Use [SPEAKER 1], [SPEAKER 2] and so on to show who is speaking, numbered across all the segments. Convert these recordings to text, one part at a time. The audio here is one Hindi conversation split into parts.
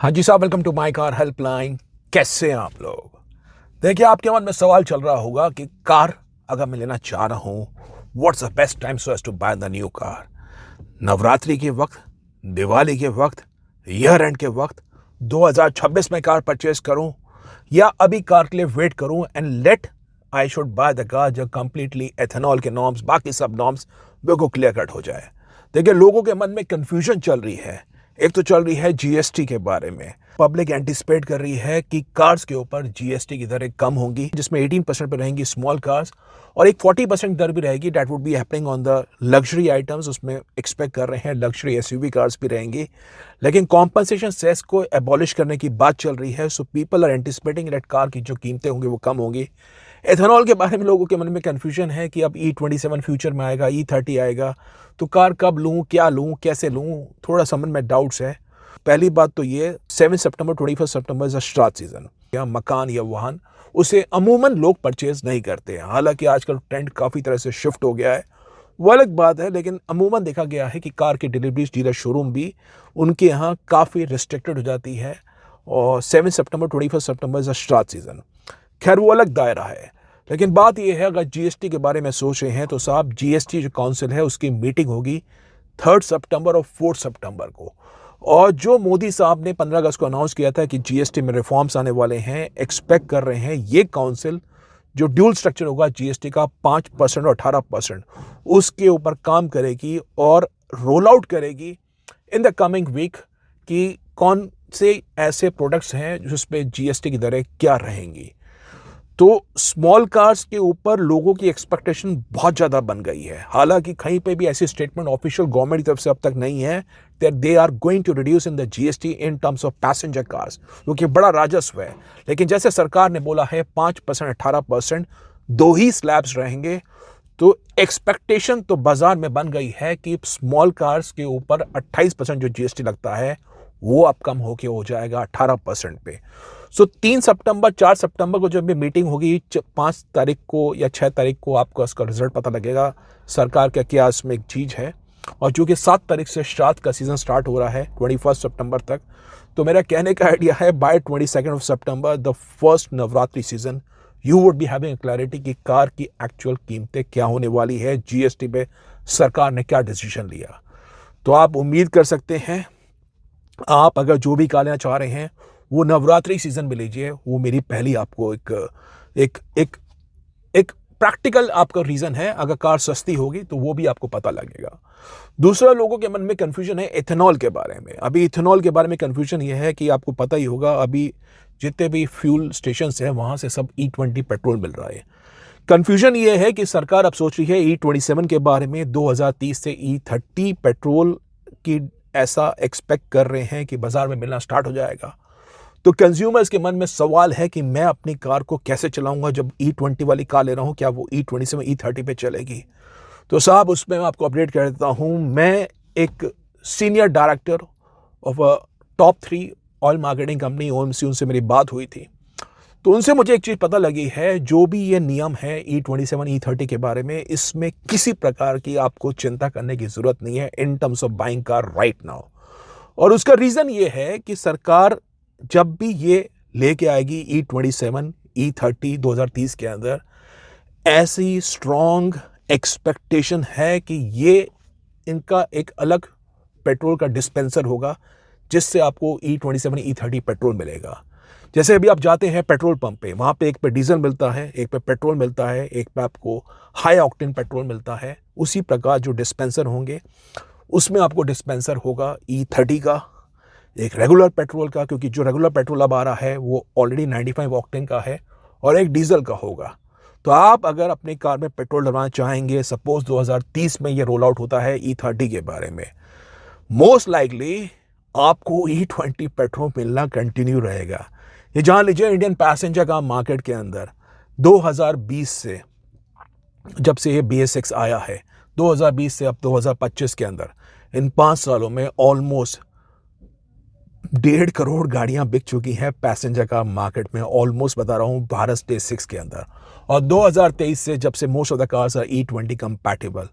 [SPEAKER 1] हाँ जी साहब, welcome to my car helpline. कैसे हैं आप लोग? देखिए, आपके मन में सवाल चल रहा होगा कि कार अगर मैं लेना चाह रहा हूँ, what's the best time so as to buy the new car. Navratri के वक्त, दिवाली के वक्त, ईयर एंड के वक्त 2026 में कार परचेज करूं या अभी कार के लिए वेट करूं and let I should by the car जो कंप्लीटली एथेनॉल के नॉर्म्स, बाकी सब नॉर्म्स बिल्कुल क्लियर कट हो जाए। देखिए, लोगों के मन में कंफ्यूजन चल रही है। एक तो चल रही है जीएसटी के बारे में। पब्लिक एंटिसिपेट कर रही है कि कार्स के ऊपर जीएसटी की दरें कम होंगी, जिसमें 18% पर रहेंगी स्मॉल कार्स और एक 40% दर भी रहेगी। That would be happening on the luxury items. उसमें एक्सपेक्ट कर रहे हैं लग्जरी एसयूवी कार्स भी रहेंगी, लेकिन कॉम्पनसेशन सेस को एबॉलिश करने की बात चल रही है। So people are anticipating that car की जो कीमतें होंगी वो कम होंगी। एथेनॉल के बारे में लोगों के मन में कन्फ्यूजन है कि अब E27 फ्यूचर में आएगा, E30 आएगा, तो कार कब लूँ, क्या लूँ, कैसे लूँ, थोड़ा सा मन में डाउट्स है। पहली बात तो ये 7 सितंबर 21 सितंबर इज अ स्टार्ट सीजन। या मकान या वाहन उसे अमूमन लोग परचेज नहीं करते हैं। हालांकि आजकल ट्रेंड काफ़ी तरह से शिफ्ट हो गया है, वो अलग बात है, लेकिन अमूमन देखा गया है कि कार की डिलीवरीज डीलर शोरूम भी उनके यहाँ काफ़ी रिस्ट्रिक्टेड हो जाती है। और 7 सितंबर 21 सितंबर इज अ स्टार्ट सीजन। खैर, वो अलग दायरा है। लेकिन बात यह है, अगर जीएसटी के बारे में सोच रहे हैं तो साहब, जीएसटी जो काउंसिल है उसकी मीटिंग होगी 3 सितंबर और 4 सितंबर को। और जो मोदी साहब ने 15 अगस्त को अनाउंस किया था कि जीएसटी में रिफॉर्म्स आने वाले हैं, एक्सपेक्ट कर रहे हैं ये काउंसिल जो ड्यूल स्ट्रक्चर होगा जीएसटी का 5% और 18%, उसके ऊपर काम करेगी और रोल आउट करेगी इन द कमिंग वीक कि कौन से ऐसे प्रोडक्ट्स हैं जिस पे जीएसटी की दरें क्या रहेंगी। तो स्मॉल कार्स के ऊपर लोगों की एक्सपेक्टेशन बहुत ज़्यादा बन गई है। हालांकि कहीं पे भी ऐसी स्टेटमेंट ऑफिशियल गवर्नमेंट की तरफ से अब तक नहीं है that they are going to reduce in the GST in terms of passenger cars, क्योंकि बड़ा राजस्व है। लेकिन जैसे सरकार ने बोला है 5% 18% दो ही स्लैब्स रहेंगे, तो एक्सपेक्टेशन तो बाजार में बन गई है कि स्मॉल कार्स के ऊपर 28% जो जीएसटी लगता है वो अब कम होके हो जाएगा 18% पे। सो 3 सितंबर 4 सितंबर को जब भी मीटिंग होगी, 5 तारीख को या 6 तारीख को आपको इसका रिजल्ट पता लगेगा सरकार का क्या इसमें एक चीज़ है। और चूंकि 7 तारीख से श्राद्ध का सीजन स्टार्ट हो रहा है 21 सितंबर तक, तो मेरा कहने का आइडिया है by 22 of September the first Navratri season you would be having clarity कि कार की एक्चुअल कीमतें क्या होने वाली है, जीएसटी पे सरकार ने क्या डिसीजन लिया। तो आप उम्मीद कर सकते हैं, आप अगर जो भी कार लेना चाह रहे हैं वो नवरात्रि सीजन में लीजिए। वो मेरी पहली आपको एक एक एक एक प्रैक्टिकल आपका रीजन है। अगर कार सस्ती होगी तो वो भी आपको पता लगेगा। दूसरा, लोगों के मन में कंफ्यूजन है इथेनॉल के बारे में। अभी इथेनॉल के बारे में कंफ्यूजन ये है कि आपको पता ही होगा, अभी जितने भी फ्यूल स्टेशन हैं वहां से सब E20 पेट्रोल मिल रहा है। कंफ्यूजन ये है कि सरकार अब सोच रही है E27 के बारे में, 2030 से E30 पेट्रोल की ऐसा एक्सपेक्ट कर रहे हैं कि बाजार में मिलना स्टार्ट हो जाएगा। तो कंज्यूमर्स के मन में सवाल है कि मैं अपनी कार को कैसे चलाऊंगा जब E20 वाली कार ले रहा हूं, क्या वो E27 E30 पे चलेगी? तो साहब, उसमें मैं आपको अपडेट कर देता हूं। मैं एक senior director of a top 3 oil marketing company OMC, उनसे मेरी बात हुई थी। तो उनसे मुझे एक चीज़ पता लगी है, जो भी ये नियम है E27 E30 के बारे में, इसमें किसी प्रकार की आपको चिंता करने की ज़रूरत नहीं है इन terms of buying car right now. और उसका रीज़न ये है कि सरकार जब भी ये लेके आएगी E27 E30 2030 के अंदर, ऐसी स्ट्रॉन्ग एक्सपेक्टेशन है कि ये इनका एक अलग पेट्रोल का डिस्पेंसर होगा जिससे आपको E27 E30 पेट्रोल मिलेगा। जैसे अभी आप जाते हैं पेट्रोल पंप पे, वहाँ पे एक पे डीजल मिलता है, एक पे पेट्रोल मिलता है, एक पे आपको हाई ऑक्टेन पेट्रोल मिलता है। उसी प्रकार जो डिस्पेंसर होंगे उसमें आपको डिस्पेंसर होगा E30 का, एक रेगुलर पेट्रोल का, क्योंकि जो रेगुलर पेट्रोल अब आ रहा है वो ऑलरेडी 95 ऑक्टेन का है, और एक डीजल का होगा। तो आप अगर अपनी कार में पेट्रोल डलवाना चाहेंगे, सपोज 2030 में ये रोल आउट होता है E30 के बारे में, मोस्ट लाइकली आपको E20 पेट्रोल मिलना कंटिन्यू रहेगा। ये जान लीजिए, इंडियन पैसेंजर का मार्केट के अंदर 2020 से, जब से ये BS6 आया है, 2020 से अब 2025 के अंदर, इन 5 सालों में ऑलमोस्ट 1.5 करोड़ गाड़ियां बिक चुकी हैं पैसेंजर कार मार्केट में, ऑलमोस्ट बता रहा हूं भारत स्टेज 6 के अंदर। और 2023 से, जब से most of the cars are E20 compatible,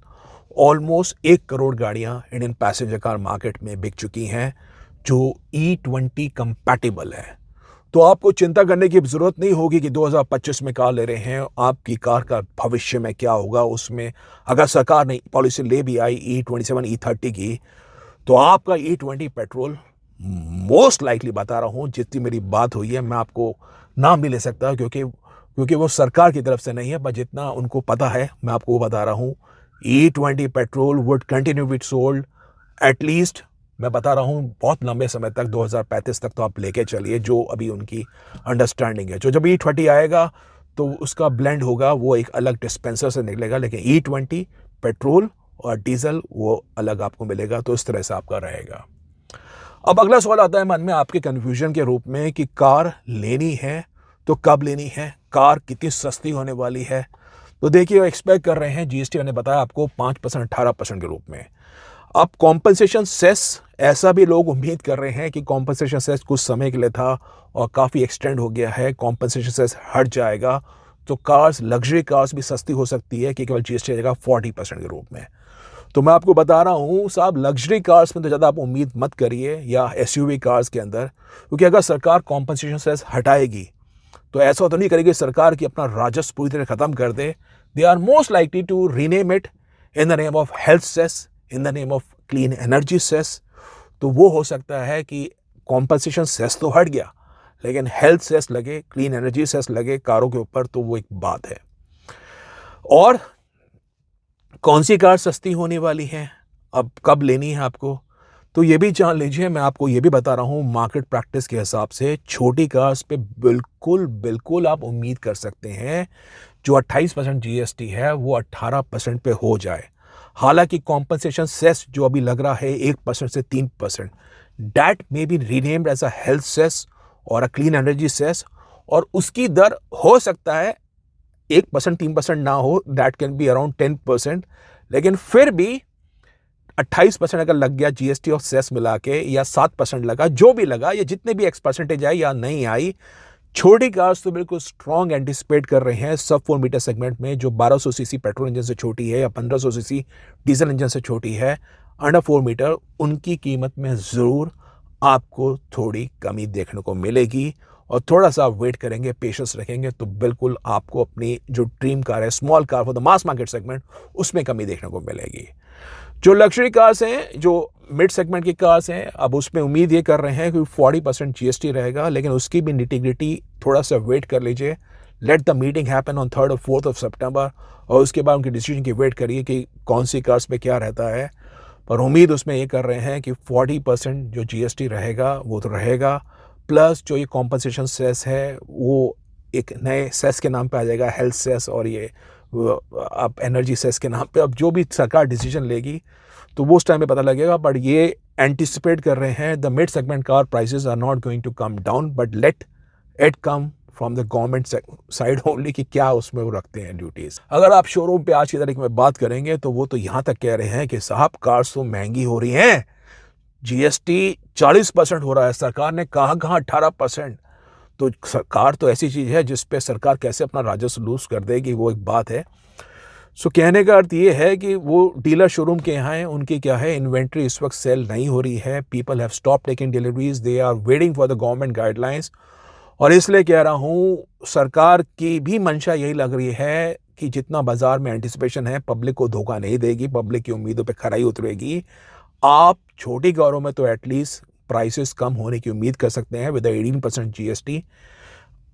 [SPEAKER 1] almost 1 crore गाड़ियां इंडियन पैसेंजर कार मार्केट में बिक चुकी हैं, जो E20 कंपैटिबल है। तो आपको चिंता करने की ज़रूरत नहीं होगी कि 2025 में कार ले रहे हैं, आपकी कार का भविष्य में क्या होगा उसमें। अगर सरकार ने पॉलिसी ले भी आई E27 E30 की, तो आपका E20 पेट्रोल मोस्ट लाइकली बता रहा हूँ, जितनी मेरी बात हुई है, मैं आपको नाम भी ले सकता हूँ क्योंकि वो सरकार की तरफ से नहीं है, पर जितना उनको पता है मैं आपको वो बता रहा हूँ। E20 petrol would continue with sold at least, मैं बता रहा हूँ, बहुत लंबे समय तक 2035 तक तो आप लेके चलिए, जो अभी उनकी अंडरस्टैंडिंग है। जो जब E20 आएगा तो उसका ब्लेंड होगा, वो एक अलग डिस्पेंसर से निकलेगा, लेकिन E20 पेट्रोल और डीजल वो अलग आपको मिलेगा। तो इस तरह से आपका रहेगा। अब अगला सवाल आता है मन में आपके कन्फ्यूजन के रूप में कि कार लेनी है तो कब लेनी है, कार कितनी सस्ती होने वाली है। तो देखिए, एक्सपेक्ट कर रहे हैं, जीएसटी ने बताया आपको 5% 18% के रूप में। अब कॉम्पनसेशन सेस, ऐसा भी लोग उम्मीद कर रहे हैं कि कॉम्पनसेशन सेस कुछ समय के लिए था और काफ़ी एक्सटेंड हो गया है, कॉम्पनसेशन सेस हट जाएगा तो कार्स, लग्जरी कार्स भी सस्ती हो सकती है कि केवल जीएसटी आएगा 40% के रूप में। तो मैं आपको बता रहा हूँ साहब, लग्जरी कार्स में तो ज़्यादा आप उम्मीद मत करिए, या एसयूवी कार्स के अंदर, क्योंकि अगर सरकार कॉम्पनसेशन सेस हटाएगी तो ऐसा तो नहीं करेगी सरकार की अपना राजस्व पूरी तरह खत्म कर दे। They are most likely to rename it in the name of health cess, in the name of clean energy cess. तो वो हो सकता है कि कॉम्पनसेशन सेस तो हट गया, लेकिन हेल्थ सेस लगे, क्लीन एनर्जी सेस लगे कारों के ऊपर, तो वो एक बात है। और कौन सी कार सस्ती होने वाली है, अब कब लेनी है आपको, तो ये भी जान लीजिए। मैं आपको ये भी बता रहा हूँ, मार्केट प्रैक्टिस के हिसाब से छोटी कार्स पे बिल्कुल आप उम्मीद कर सकते हैं जो 28% जीएसटी है वो 18% पे हो जाए। हालांकि कॉम्पनसेशन सेस जो अभी लग रहा है 1% से 3%, that may be renamed as a health cess और अ क्लीन एनर्जी सेस, और उसकी दर हो सकता है 1% 3% ना हो, दैट कैन बी अराउंड 10%, लेकिन फिर भी 28% अगर लग गया जीएसटी और सेस मिला के, या 7% लगा, जो भी लगा, या जितने भी एक्स परसेंटेज आई या नहीं आई, छोटी कार्स तो बिल्कुल स्ट्रॉन्ग एंटिसिपेट कर रहे हैं सब 4 मीटर सेगमेंट में, जो 1200 सीसी पेट्रोल इंजन से छोटी है या 1500 सीसी डीजल इंजन से छोटी है, अंडर 4 मीटर, उनकी कीमत में ज़रूर आपको थोड़ी कमी देखने को मिलेगी। और थोड़ा सा वेट करेंगे, पेशेंस रखेंगे, तो बिल्कुल आपको अपनी जो ड्रीम कार है, small car for the mass market segment, उसमें कमी देखने को मिलेगी। जो लग्जरी कार्स हैं, जो मिड सेगमेंट की कार्स हैं, अब उसमें उम्मीद ये कर रहे हैं कि 40% जीएसटी रहेगा, लेकिन उसकी भी निटिग्रिटी थोड़ा सा वेट कर लीजिए। Let the meeting happen on 3rd और 4th ऑफ सितंबर, और उसके बाद उनकी डिसीजन की वेट करिए कि कौन सी कार्स पे क्या रहता है। पर उम्मीद उसमें ये कर रहे हैं कि 40% जो जीएसटी रहेगा वो तो रहेगा, प्लस जो ये कॉम्पनसेशन सेस है वो एक नए सेस के नाम पे आ जाएगा, हेल्थ सेस, और ये अब एनर्जी सेस के नाम पे। अब जो भी सरकार डिसीजन लेगी तो वो उस टाइम पे पता लगेगा, बट ये एंटिसिपेट कर रहे हैं the mid segment car prices are not going to come down, but let it come from the government side only, कि क्या उसमें वो रखते हैं ड्यूटीज। अगर आप शोरूम पे आज की तारीख में बात करेंगे तो वो तो यहाँ तक कह रहे हैं कि साहब कार्स तो महंगी हो रही हैं, जीएसटी 40% हो रहा है, सरकार ने कहाँ 18%। तो कार तो ऐसी चीज़ है जिस पे सरकार कैसे अपना राजस्व लूज कर देगी, वो एक बात है। सो कहने का अर्थ ये है कि वो डीलर शोरूम के यहाँ हैं, उनकी क्या है, इन्वेंट्री इस वक्त सेल नहीं हो रही है, people have stop taking deliveries, they are waiting for the government guidelines. और इसलिए कह रहा हूँ, सरकार की भी मंशा यही लग रही है कि जितना बाजार में एंटिसिपेशन है, पब्लिक को धोखा नहीं देगी, पब्लिक की उम्मीदों पे खराई उतरेगी। आप छोटी कारों में तो एटलीस्ट प्राइसेस कम होने की उम्मीद कर सकते हैं with 18% GST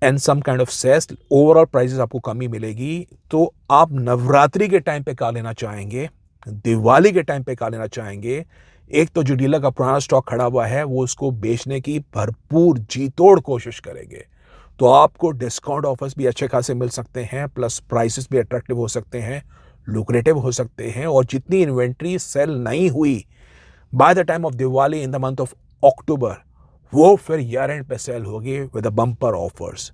[SPEAKER 1] and some kind of cess, overall prices आपको कमी मिलेगी। तो आप नवरात्रि के टाइम पे कार लेना चाहेंगे, दिवाली के टाइम पे कार लेना चाहेंगे, एक तो जो डीलर का पुराना स्टॉक खड़ा हुआ है वो उसको बेचने की भरपूर जी तोड़ कोशिश करेंगे, तो आपको डिस्काउंट ऑफर्स भी अच्छे खासे मिल सकते हैं, प्लस प्राइसेस भी अट्रैक्टिव हो सकते हैं, लुक्रेटिव हो सकते हैं। और जितनी इन्वेंट्री सेल नहीं हुई by the time of Diwali in the month of October, वो फिर ईयर एंड पे सेल होगी विद बम्पर ऑफर्स।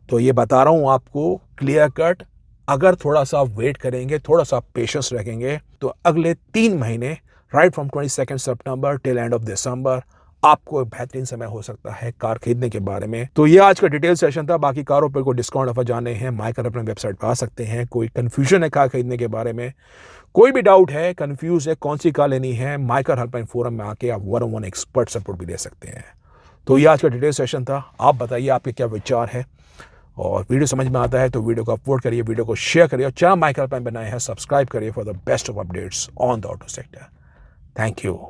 [SPEAKER 1] तो ये बता रहा हूँ आपको क्लियर कट, अगर थोड़ा सा वेट करेंगे, थोड़ा सा पेशेंस रखेंगे, तो अगले 3 महीने, right from 22 September till end of December, आपको बेहतरीन समय हो सकता है कार खरीदने के बारे में। तो ये आज का डिटेल सेशन था। बाकी कारों पर कोई डिस्काउंट ऑफर जाने हैं, माइकर अपने वेबसाइट पर आ सकते हैं। कोई कंफ्यूजन है कार खरीदने के बारे में, कोई भी डाउट है, कंफ्यूज है कौन सी कार लेनी है, माइकर हेल्पलाइन फोरम में आके आप 1-on-1 एक्सपर्ट सपोर्ट भी ले सकते हैं। तो ये आज का डिटेल सेशन था। आप बताइए आपके क्या विचार है, और वीडियो समझ में आता है तो वीडियो को अपलोड करिए, वीडियो को शेयर करिए, और चैनल माइकर हेल्पलाइन बनाए हैं सब्सक्राइब करिए for the best of updates on the auto sector. Thank you.